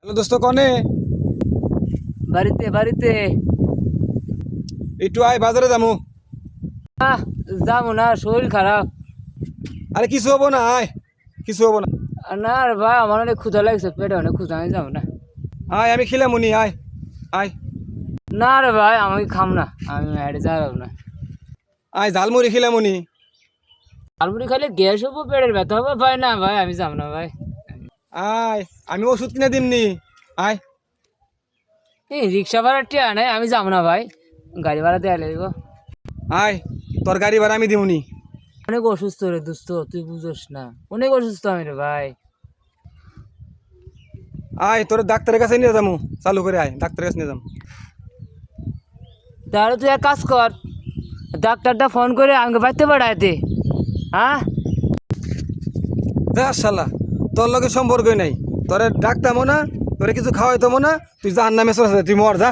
Hello দোস্ত কনে বাড়িতে বাড়িতে একটু আয় বাজারে যাবো। আহ যাবো না, শরীর খারাপ। আরে কিছু হবো না, আয় কিছু হবো না। না রে ভাই, আমার অনেক ক্ষুধা লাগছে, পেটে অনেক ক্ষুধা, আমি যাবো না। আয় আমি খিলামুনি, আয় আয় না রে ভাই, আমি খাম না, আমি হেঁটে যাবো না। আয় ঝালমুড়ি খিলামুনি। আলমুড়ি খাইলে গ্যাস হবো, পেটের ব্যথা হবে ভাই। না ভাই, আমি যাবো না ভাই। আয় আমি ওষুধ কিনে দিমনি, আয়। এই রিক্সা ভাড়া টিয়া নেই, আমি যাবো না ভাই। গাড়ি ভাড়া দেওয়া লাগবে। আয় তোর গাড়ি ভাড়া আমি দিমুনি। অনেক অসুস্থ রে দোস্ত, তুই বুঝোস না, অনেক অসুস্থ আমি রে ভাই। আয় তোর ডাক্তারের কাছে নিয়ে যাবো, চালু করে আয় ডাক্তারের কাছে নিয়ে যাবো। তাহলে তুই এক কাজ কর, ডাক্তারটা ফোন করে আমাকে বাড়িতে পাঠায় দে। হ্যাঁ, যা শালা, তোর লগে সম্পর্কই নাই। তোরে ডাক্তামো না, তোরে কিছু খাওয়াইতামো না, তুই জাহান্নামে চলে যা, তুই মর যা।